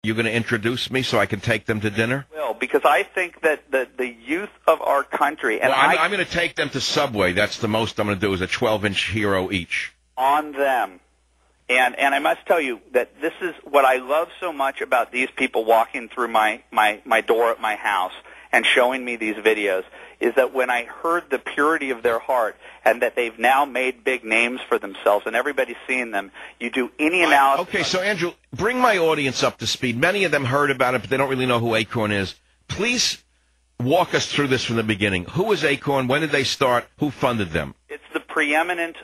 You're going to introduce me so I can take them to dinner? Well, because I think that the youth of our country, and I'm going to take them to Subway. That's the most I'm going to do is a 12-inch hero each. On them. And I must tell you that this is what I love so much about these people walking through my door at my house and showing me these videos, is that when I heard the purity of their heart and that they've now made big names for themselves and everybody's seeing them, you do any analysis. Okay, so Andrew, bring my audience up to speed. Many of them heard about it, but they don't really know who ACORN is. Please walk us through this from the beginning. Who is ACORN? When did they start? Who funded them? It's the preeminent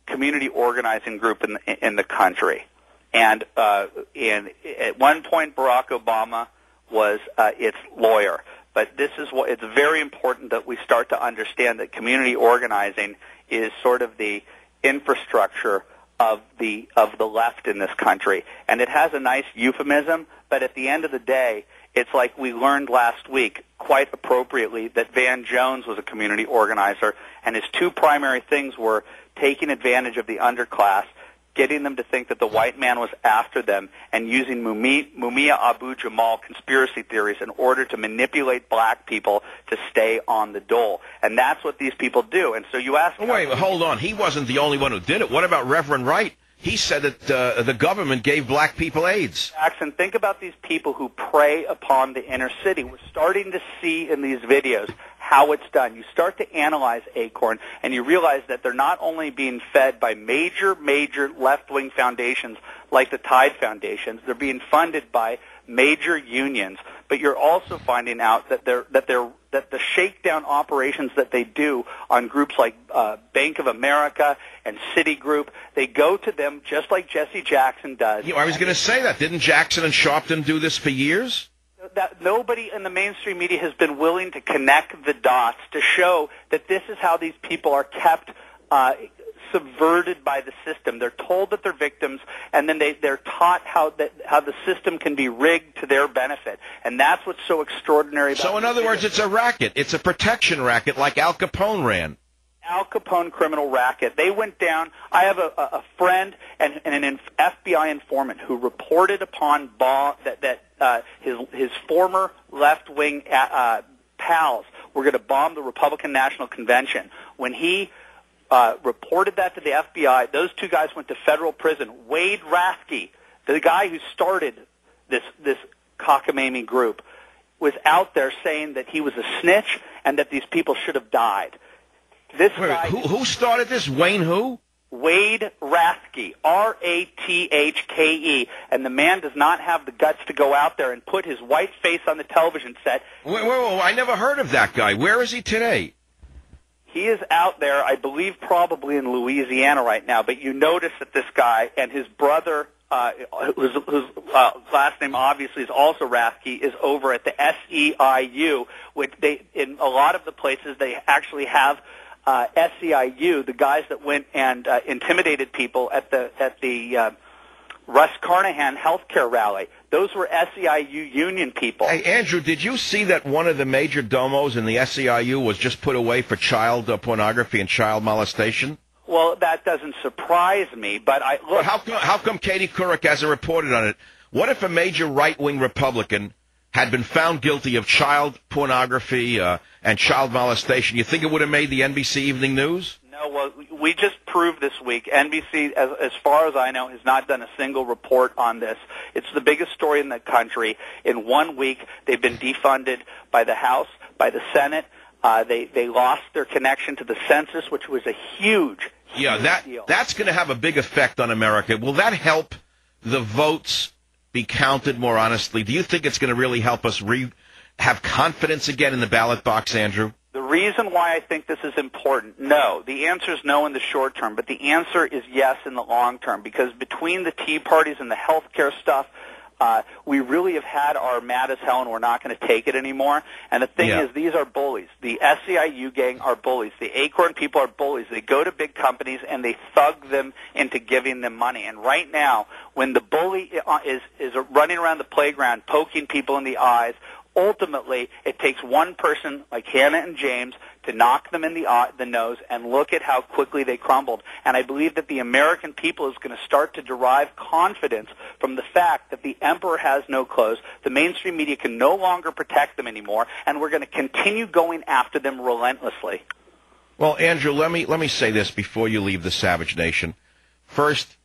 community organizing group in the country. And at one point, Barack Obama was its lawyer. But this is what it's very important that we start to understand that community organizing is sort of the infrastructure of the left in this country. And it has a nice euphemism, but at the end of the day, it's like we learned last week, quite appropriately, that Van Jones was a community organizer, and his two primary things were taking advantage of the underclass, getting them to think that the white man was after them, and using Mumia Abu-Jamal conspiracy theories in order to manipulate black people to stay on the dole. And that's what these people do. And so you ask... Wait, hold on. He wasn't the only one who did it. What about Reverend Wright? He said that the government gave black people AIDS. Jackson, think about these people who prey upon the inner city. We're starting to see in these videos how it's done. You start to analyze ACORN, and you realize that they're not only being fed by major left-wing foundations like the Tide Foundations, they're being funded by major unions, but you're also finding out that the shakedown operations that they do on groups like Bank of America and Citigroup, they go to them just like Jesse Jackson does. I was going to say that. Didn't Jackson and Sharpton do this for years? That nobody in the mainstream media has been willing to connect the dots to show that this is how these people are kept subverted by the system. They're told that they're victims, and then they're taught how the system can be rigged to their benefit. And that's what's so extraordinary about it. So in other words, it's a racket. It's a protection racket like Al Capone ran. Al Capone criminal racket. They went down. I have a friend and an FBI informant who reported upon that his former left-wing pals were going to bomb the Republican National Convention. When he reported that to the FBI, those two guys went to federal prison. Wade Rathke, the guy who started this cockamamie group, was out there saying that he was a snitch and that these people should have died. Who started this? Wayne who? Wade Rathke, Rathke, and the man does not have the guts to go out there and put his white face on the television set. Wait, I never heard of that guy. Where is he today? He is out there, I believe, probably in Louisiana right now, but you notice that this guy and his brother, whose last name obviously is also Rathke, is over at the SEIU, which in a lot of the places they actually have SEIU, the guys that went and intimidated people at the Russ Carnahan healthcare rally. Those were SEIU union people. Hey, Andrew, did you see that one of the major domos in the SEIU was just put away for child pornography and child molestation? Well, that doesn't surprise me, but look. How come Katie Couric hasn't reported on it? What if a major right-wing Republican had been found guilty of child pornography and child molestation? You think it would have made the NBC Evening News? No, well, we just proved this week. NBC, as far as I know, has not done a single report on this. It's the biggest story in the country. In 1 week, they've been defunded by the House, by the Senate. They lost their connection to the census, which was a huge deal. That's going to have a big effect on America. Will that help the votes be counted more honestly? Do you think it's going to really help us have confidence again in the ballot box, Andrew? The reason why I think this is important, no. The answer is no in the short term, but the answer is yes in the long term, because between the Tea Parties and the health care stuff, we really have had our mad as hell, and we're not going to take it anymore. And the thing is, these are bullies. The SEIU gang are bullies. The ACORN people are bullies. They go to big companies, and they thug them into giving them money. And right now, when the bully is running around the playground poking people in the eyes, ultimately, it takes one person like Hannah and James to knock them in the nose, and look at how quickly they crumbled. And I believe that the American people is going to start to derive confidence from the fact that the emperor has no clothes, the mainstream media can no longer protect them anymore, and we're going to continue going after them relentlessly. Well, Andrew, let me say this before you leave the Savage Nation. First,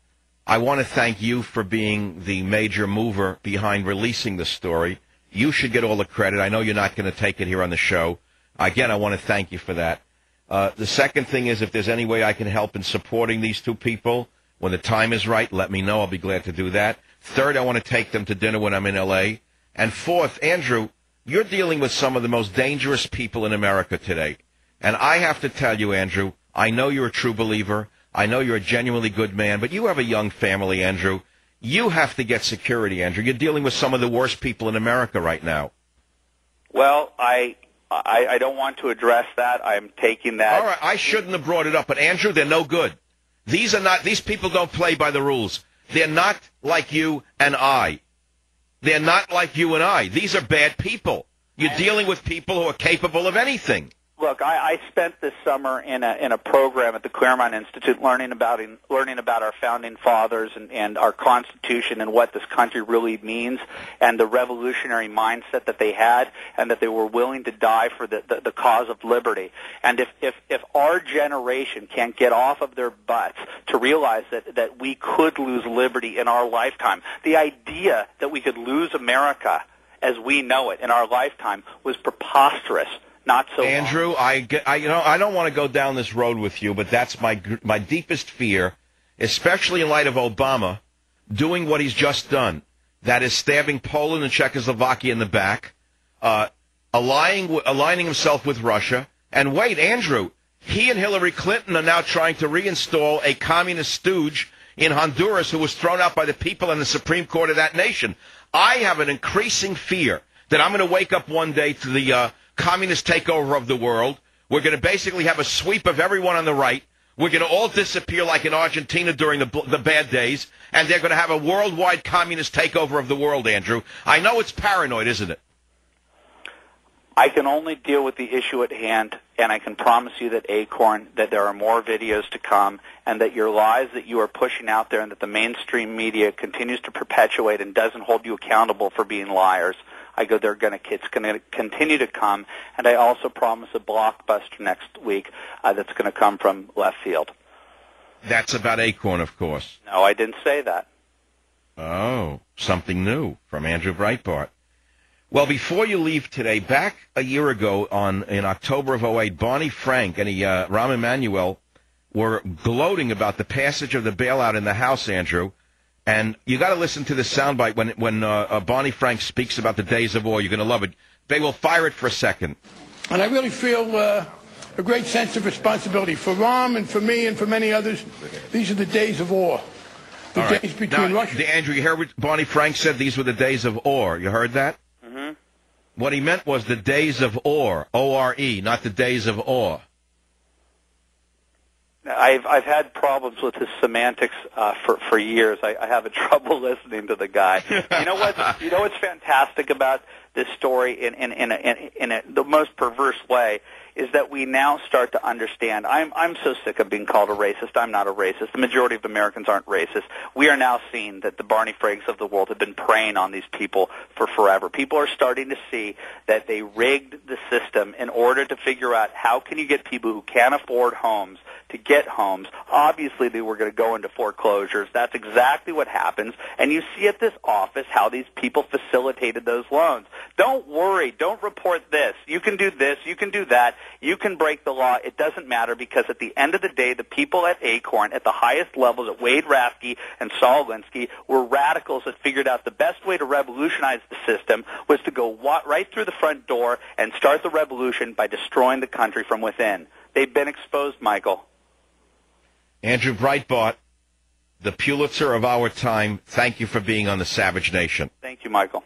I want to thank you for being the major mover behind releasing the story. You should get all the credit. I know you're not going to take it here on the show. Again, I want to thank you for that. The second thing is, if there's any way I can help in supporting these two people, when the time is right, let me know. I'll be glad to do that. Third, I want to take them to dinner when I'm in L.A. And fourth, Andrew, you're dealing with some of the most dangerous people in America today. And I have to tell you, Andrew, I know you're a true believer. I know you're a genuinely good man, but you have a young family, Andrew. You have to get security, Andrew. You're dealing with some of the worst people in America right now. Well, I don't want to address that. I'm taking that. All right, I shouldn't have brought it up, but Andrew, they're no good. These people don't play by the rules. They're not like you and I. They're not like you and I. These are bad people. You're dealing with people who are capable of anything. Look, I spent this summer in a program at the Claremont Institute learning about our founding fathers and our Constitution and what this country really means, and the revolutionary mindset that they had, and that they were willing to die for the cause of liberty. And if our generation can't get off of their butts to realize that we could lose liberty in our lifetime, the idea that we could lose America as we know it in our lifetime was preposterous. Not so Andrew, I don't want to go down this road with you, but that's my deepest fear, especially in light of Obama doing what he's just done. That is stabbing Poland and Czechoslovakia in the back, aligning himself with Russia. And wait, Andrew, he and Hillary Clinton are now trying to reinstall a communist stooge in Honduras who was thrown out by the people in the Supreme Court of that nation. I have an increasing fear that I'm going to wake up one day to the communist takeover of the world. We're going to basically have a sweep of everyone on the right. We're going to all disappear like in Argentina during the bad days, and they're going to have a worldwide communist takeover of the world, Andrew. I know it's paranoid, isn't it? I can only deal with the issue at hand, and I can promise you that ACORN, that there are more videos to come, and that your lies that you are pushing out there and that the mainstream media continues to perpetuate and doesn't hold you accountable for being liars, it's going to continue to come, and I also promise a blockbuster next week that's going to come from left field. That's about ACORN, of course. No, I didn't say that. Oh, something new from Andrew Breitbart. Well, before you leave today, back a year ago in October of 2008, Barney Frank and Rahm Emanuel were gloating about the passage of the bailout in the House, Andrew. And you got to listen to the soundbite when Barney Frank speaks about the days of war. You're going to love it. They will fire it for a second. And I really feel a great sense of responsibility for Rahm and for me and for many others. These are the days of war. The days between Russia. Andrew, you heard what Barney Frank said? These were the days of ore. You heard that? Mm-hmm. What he meant was the days of ore, O-R-E, not the days of ore. I've had problems with his semantics for years. I have a trouble listening to the guy. You know what's fantastic about this story in the most perverse way is that we now start to understand. I'm so sick of being called a racist. I'm not a racist. The majority of Americans aren't racist. We are now seeing that the Barney Franks of the world have been preying on these people for forever. People are starting to see that they rigged the system in order to figure out how can you get people who can't afford homes to get homes. Obviously, they were going to go into foreclosures. That's exactly what happens. And you see at this office how these people facilitated those loans. Don't worry. Don't report this. You can do this. You can do that. You can break the law. It doesn't matter, because at the end of the day, the people at ACORN, at the highest levels, at Wade Rathke and Saul Alinsky, were radicals that figured out the best way to revolutionize the system was to go right through the front door and start the revolution by destroying the country from within. They've been exposed, Michael. Andrew Breitbart, the Pulitzer of our time, thank you for being on the Savage Nation. Thank you, Michael.